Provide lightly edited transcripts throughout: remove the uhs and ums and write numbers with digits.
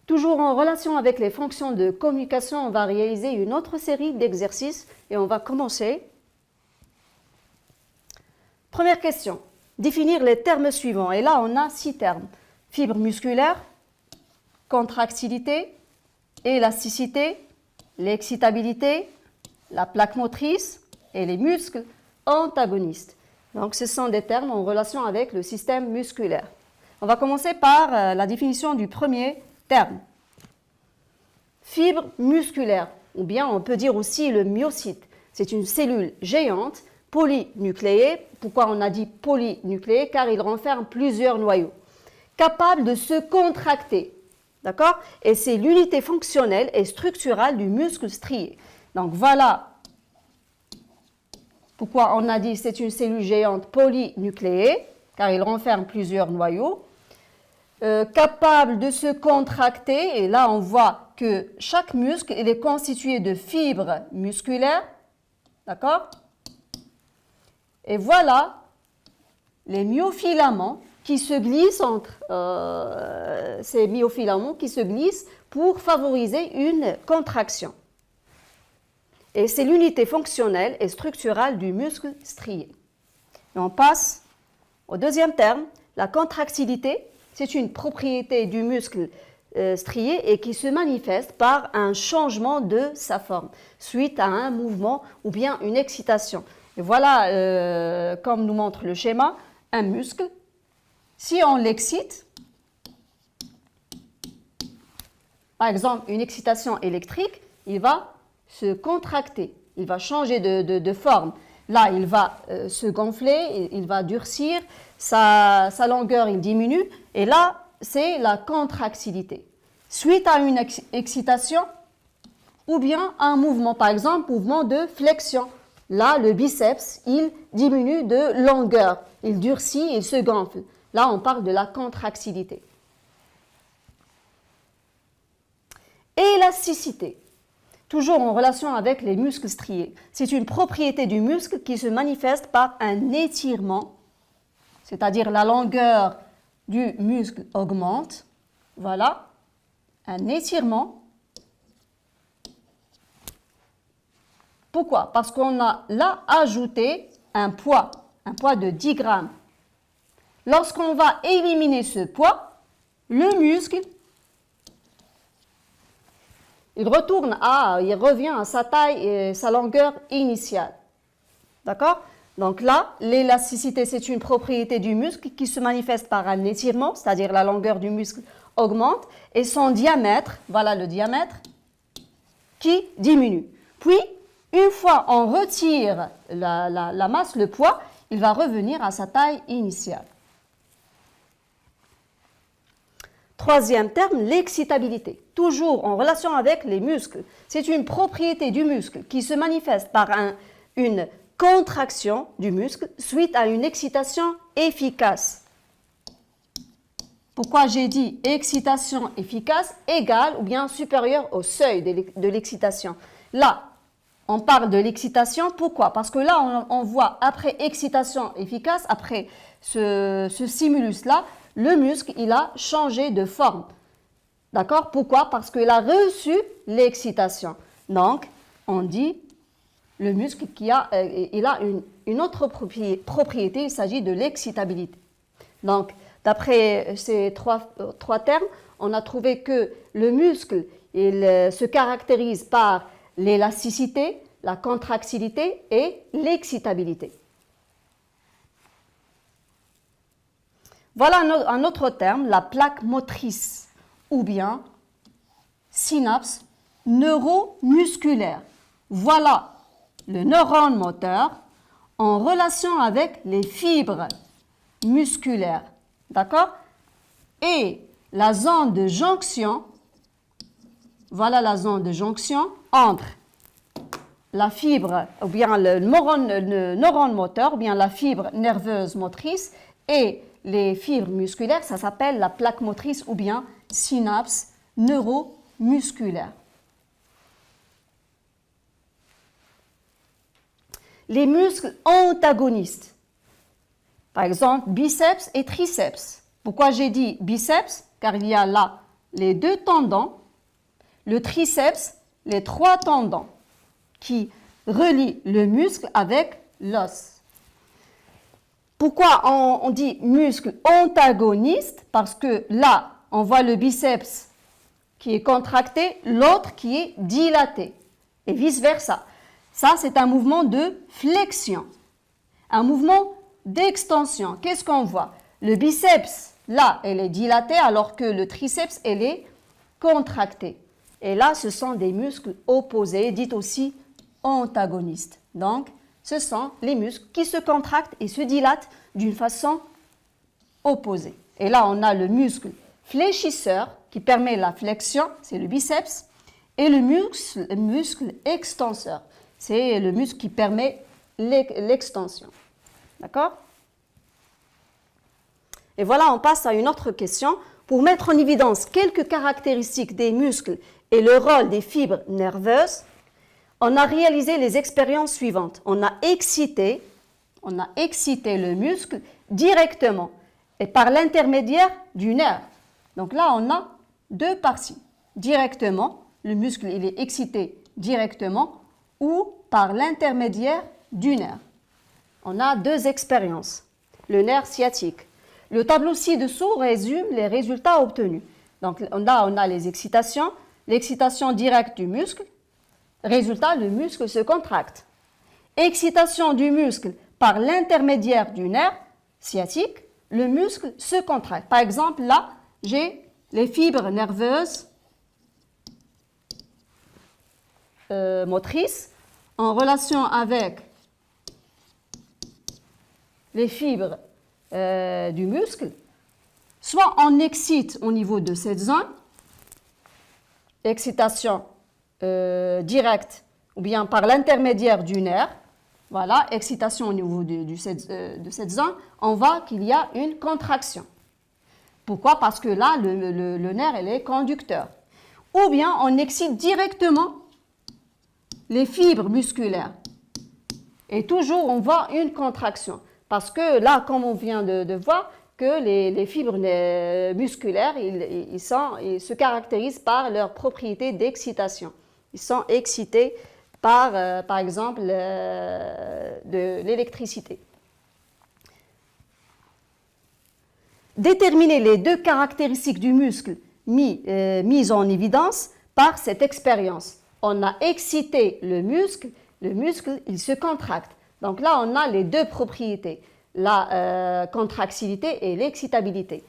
Toujours en relation avec les fonctions de communication, on va réaliser une autre série d'exercices et on va commencer. Première question, définir les termes suivants. Et là, on a 6 termes. Fibre musculaire, contractilité, élasticité, l'excitabilité, la plaque motrice et les muscles antagonistes. Donc, ce sont des termes en relation avec le système musculaire. On va commencer par la définition du premier terme. Fibre musculaire, ou bien on peut dire aussi le myocyte. C'est une cellule géante polynucléée. Pourquoi on a dit polynucléée? Car il renferme plusieurs noyaux, capable de se contracter. D'accord? Et c'est l'unité fonctionnelle et structurale du muscle strié. Donc voilà pourquoi on a dit que c'est une cellule géante polynucléée, car il renferme plusieurs noyaux. Capable de se contracter, et là on voit que chaque muscle il est constitué de fibres musculaires, d'accord? Et voilà les myofilaments qui se glissent entre ces myofilaments qui se glissent pour favoriser une contraction. Et c'est l'unité fonctionnelle et structurale du muscle strié. Et on passe au deuxième terme, la contractilité. C'est une propriété du muscle strié et qui se manifeste par un changement de sa forme suite à un mouvement ou bien une excitation. Et voilà, comme nous montre le schéma, un muscle. Si on l'excite, par exemple une excitation électrique, il va se contracter, il va changer de forme. Là, il va se gonfler, il va durcir, sa longueur il diminue, et là, c'est la contractilité. Suite à une excitation ou bien un mouvement, par exemple, mouvement de flexion. Là, le biceps, il diminue de longueur, il durcit, il se gonfle. Là, on parle de la contractilité. Élasticité. Toujours en relation avec les muscles striés. C'est une propriété du muscle qui se manifeste par un étirement, c'est-à-dire la longueur du muscle augmente. Voilà, un étirement. Pourquoi? Parce qu'on a là ajouté un poids de 10 grammes. Lorsqu'on va éliminer ce poids, le muscle il revient à sa taille et sa longueur initiale. D'accord? Donc là, l'élasticité, c'est une propriété du muscle qui se manifeste par un étirement, c'est-à-dire la longueur du muscle augmente, et son diamètre, voilà le diamètre, qui diminue. Puis, une fois on retire la masse, le poids, il va revenir à sa taille initiale. Troisième terme, l'excitabilité. Toujours en relation avec les muscles. C'est une propriété du muscle qui se manifeste par une contraction du muscle suite à une excitation efficace. Pourquoi j'ai dit excitation efficace égale ou bien supérieure au seuil de l'excitation? Là, on parle de l'excitation. Pourquoi? Parce que là, on voit après excitation efficace, après ce stimulus-là, le muscle, il a changé de forme. D'accord? Pourquoi? Parce qu'il a reçu l'excitation. Donc, on dit le muscle il a une autre propriété, il s'agit de l'excitabilité. Donc, d'après ces trois termes, on a trouvé que le muscle, il se caractérise par l'élasticité, la contractilité et l'excitabilité. Voilà un autre terme, la plaque motrice ou bien synapse neuromusculaire. Voilà le neurone moteur en relation avec les fibres musculaires. D'accord? Et la zone de jonction, voilà la zone de jonction entre la fibre ou bien le neurone moteur ou bien la fibre nerveuse motrice et les fibres musculaires, ça s'appelle la plaque motrice ou bien synapse neuromusculaire. Les muscles antagonistes, par exemple biceps et triceps. Pourquoi j'ai dit biceps? Car il y a là les 2 tendons, le triceps, les 3 tendons qui relient le muscle avec l'os. Pourquoi on dit muscle antagoniste? Parce que là, on voit le biceps qui est contracté, l'autre qui est dilaté, et vice-versa. Ça, c'est un mouvement de flexion, un mouvement d'extension. Qu'est-ce qu'on voit? Le biceps, là, elle est dilatée, alors que le triceps, elle est contractée. Et là, ce sont des muscles opposés, dits aussi antagonistes. Donc, ce sont les muscles qui se contractent et se dilatent d'une façon opposée. Et là, on a le muscle fléchisseur qui permet la flexion, c'est le biceps, et le muscle extenseur, c'est le muscle qui permet l'extension. D'accord? Et voilà, on passe à une autre question. Pour mettre en évidence quelques caractéristiques des muscles et le rôle des fibres nerveuses, on a réalisé les expériences suivantes. On a excité le muscle directement et par l'intermédiaire du nerf. Donc là, on a 2 parties. Directement, le muscle il est excité directement ou par l'intermédiaire du nerf. On a 2 expériences. Le nerf sciatique. Le tableau ci-dessous résume les résultats obtenus. Donc là, on a les excitations, l'excitation directe du muscle. Résultat, le muscle se contracte. Excitation du muscle par l'intermédiaire du nerf sciatique, le muscle se contracte. Par exemple, là, j'ai les fibres nerveuses motrices en relation avec les fibres du muscle. Soit on excite au niveau de cette zone, excitation directe, ou bien par l'intermédiaire du nerf. Voilà, excitation au niveau de cette zone, on voit qu'il y a une contraction. Pourquoi? Parce que là, le nerf, elle est conducteur. Ou bien on excite directement les fibres musculaires. Et toujours, on voit une contraction. Parce que là, comme on vient de voir, que les fibres musculaires, ils se caractérisent par leur propriété d'excitation. Ils sont excités par exemple, de l'électricité. Déterminer les 2 caractéristiques du muscle mises en évidence par cette expérience. On a excité le muscle, il se contracte. Donc là, on a les 2 propriétés, la contractilité et l'excitabilité.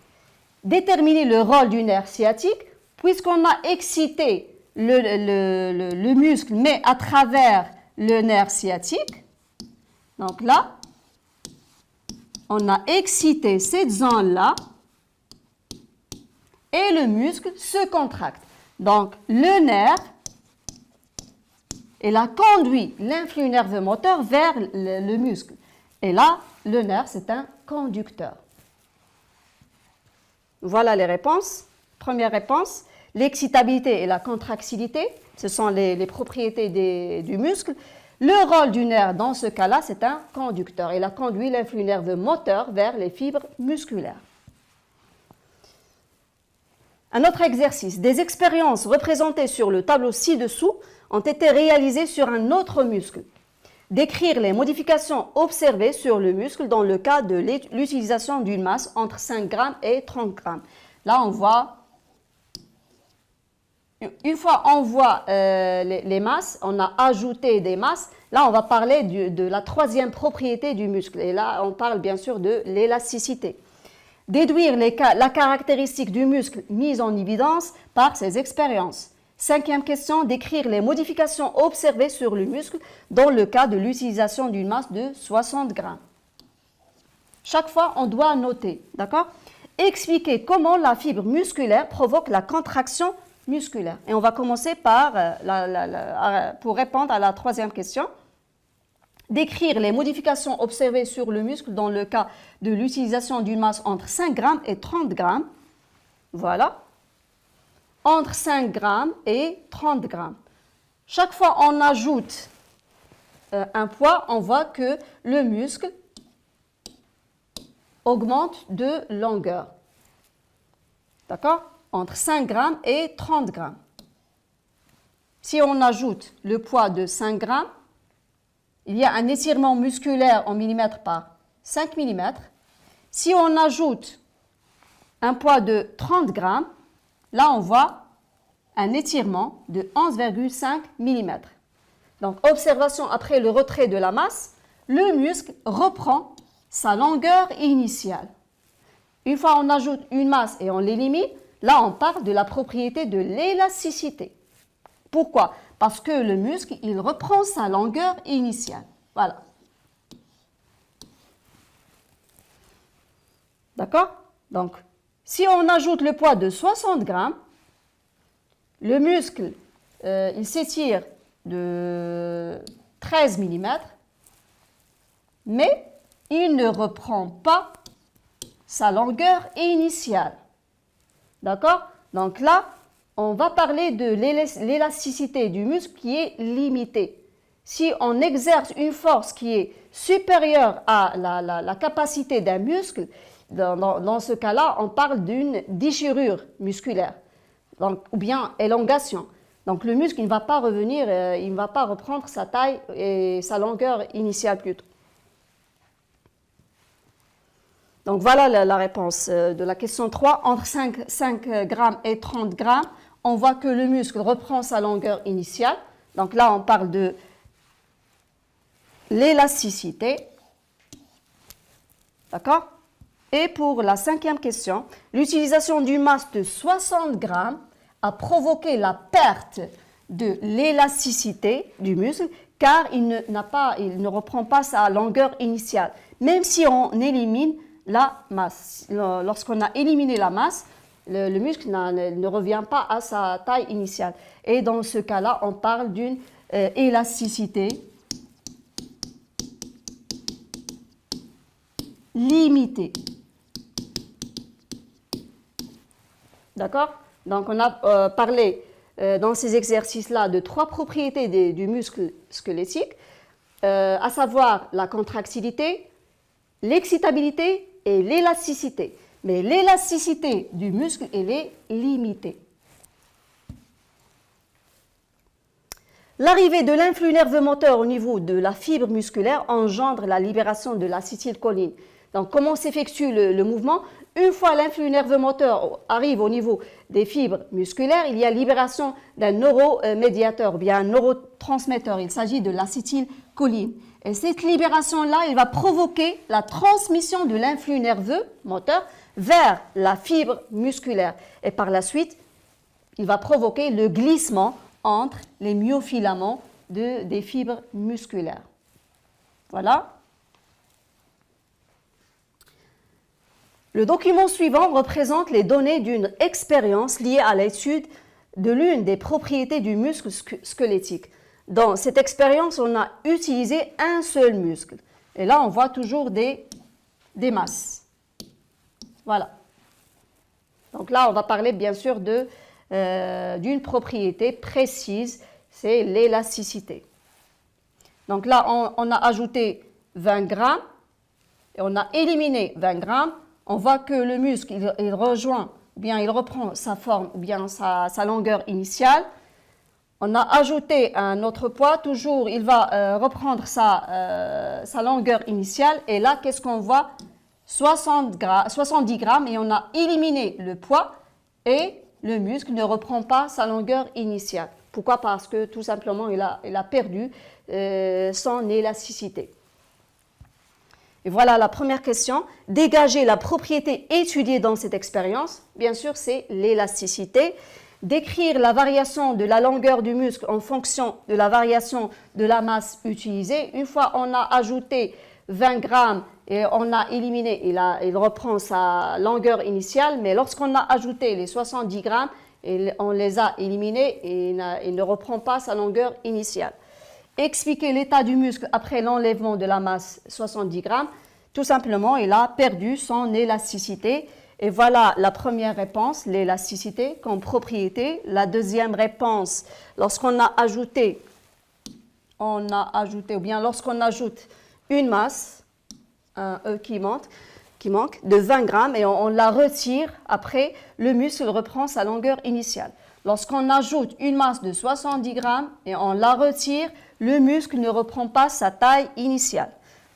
Déterminer le rôle du nerf sciatique, puisqu'on a excité le muscle, mais à travers le nerf sciatique. Donc là, on a excité cette zone-là et le muscle se contracte. Donc, le nerf, il a conduit l'influx nerveux moteur vers le muscle. Et là, le nerf, c'est un conducteur. Voilà les réponses. Première réponse, l'excitabilité et la contractilité, ce sont les propriétés du muscle. Le rôle du nerf dans ce cas-là, c'est un conducteur. Il a conduit l'influx nerveux moteur vers les fibres musculaires. Un autre exercice. Des expériences représentées sur le tableau ci-dessous ont été réalisées sur un autre muscle. Décrire les modifications observées sur le muscle dans le cas de l'utilisation d'une masse entre 5 g et 30 g. Là, on voit, une fois on voit les masses, on a ajouté des masses. Là, on va parler de la 3e propriété du muscle. Et là, on parle bien sûr de l'élasticité. Déduire la caractéristique du muscle mise en évidence par ces expériences. 5e question, décrire les modifications observées sur le muscle dans le cas de l'utilisation d'une masse de 60 g. Chaque fois, on doit noter, d'accord? Expliquer comment la fibre musculaire provoque la contraction musculaire. Et on va commencer par, pour répondre à la 3e question. Décrire les modifications observées sur le muscle dans le cas de l'utilisation d'une masse entre 5 g et 30 g. Voilà. Entre 5 g et 30 g. Chaque fois on ajoute un poids, on voit que le muscle augmente de longueur. D'accord? entre 5 grammes et 30 grammes. Si on ajoute le poids de 5 grammes, il y a un étirement musculaire en millimètres par 5 mm. Si on ajoute un poids de 30 grammes, là on voit un étirement de 11,5 mm. Donc, observation après le retrait de la masse, le muscle reprend sa longueur initiale. Une fois on ajoute une masse et on l'élimine, là on parle de la propriété de l'élasticité. Pourquoi? Parce que le muscle, il reprend sa longueur initiale. Voilà. D'accord? Donc, si on ajoute le poids de 60 grammes, le muscle, il s'étire de 13 mm, mais il ne reprend pas sa longueur initiale. D'accord? Donc là, on va parler de l'élasticité du muscle qui est limitée. Si on exerce une force qui est supérieure à la capacité d'un muscle, dans ce cas-là, on parle d'une déchirure musculaire, donc, ou bien élongation. Donc le muscle il ne va pas revenir, il ne va pas reprendre sa taille et sa longueur initiale plutôt. Donc voilà la réponse de la question 3. Entre 5 grammes et 30 grammes, on voit que le muscle reprend sa longueur initiale. Donc là, on parle de l'élasticité. D'accord? Et pour la 5e question, l'utilisation d'une masse de 60 grammes a provoqué la perte de l'élasticité du muscle car il ne reprend pas sa longueur initiale. Même si on élimine la masse. Lorsqu'on a éliminé la masse, le muscle ne revient pas à sa taille initiale. Et dans ce cas-là, on parle d'une élasticité limitée. D'accord? Donc, on a parlé dans ces exercices-là de 3 propriétés du muscle squelettique, à savoir la contractilité, l'excitabilité et l'élasticité. Mais l'élasticité du muscle, elle est limitée. L'arrivée de l'influx nerveux moteur au niveau de la fibre musculaire engendre la libération de l'acétylcholine. Donc, comment s'effectue le mouvement? Une fois l'influx nerveux moteur arrive au niveau des fibres musculaires, il y a libération d'un neuromédiateur, ou bien un neurotransmetteur. Il s'agit de l'acétylcholine. Et cette libération-là, elle va provoquer la transmission de l'influx nerveux moteur vers la fibre musculaire. Et par la suite, il va provoquer le glissement entre les myofilaments des fibres musculaires. Voilà. Le document suivant représente les données d'une expérience liée à l'étude de l'une des propriétés du muscle squelettique. Dans cette expérience, on a utilisé un seul muscle. Et là, on voit toujours des masses. Voilà. Donc là, on va parler bien sûr d'une propriété précise, c'est l'élasticité. Donc là, on a ajouté 20 grammes et on a éliminé 20 grammes. On voit que le muscle, il rejoint, ou bien il reprend sa forme, ou bien sa longueur initiale. On a ajouté un autre poids, toujours il va reprendre sa longueur initiale. Et là, qu'est-ce qu'on voit? 70 grammes et on a éliminé le poids et le muscle ne reprend pas sa longueur initiale. Pourquoi? Parce que tout simplement, il a perdu son élasticité. Et voilà la première question. Dégager la propriété étudiée dans cette expérience. Bien sûr, c'est l'élasticité. Décrire la variation de la longueur du muscle en fonction de la variation de la masse utilisée. Une fois on a ajouté 20 grammes et on a éliminé, il reprend sa longueur initiale, mais lorsqu'on a ajouté les 70 grammes, on les a éliminés et il ne reprend pas sa longueur initiale. Expliquer l'état du muscle après l'enlèvement de la masse 70 grammes. Tout simplement, il a perdu son élasticité. Et voilà la première réponse, l'élasticité comme propriété. La deuxième réponse, lorsqu'on a ajouté, ou bien lorsqu'on ajoute une masse, un E qui monte, qui manque de 20 grammes et on la retire. Après, le muscle reprend sa longueur initiale. Lorsqu'on ajoute une masse de 70 grammes et on la retire, le muscle ne reprend pas sa taille initiale.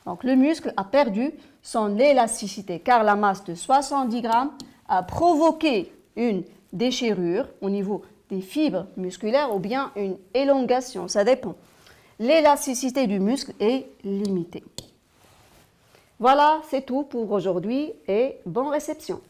Donc le muscle a perdu son élasticité car la masse de 70 grammes a provoqué une déchirure au niveau des fibres musculaires ou bien une élongation, ça dépend. L'élasticité du muscle est limitée. Voilà, c'est tout pour aujourd'hui et bonne réception.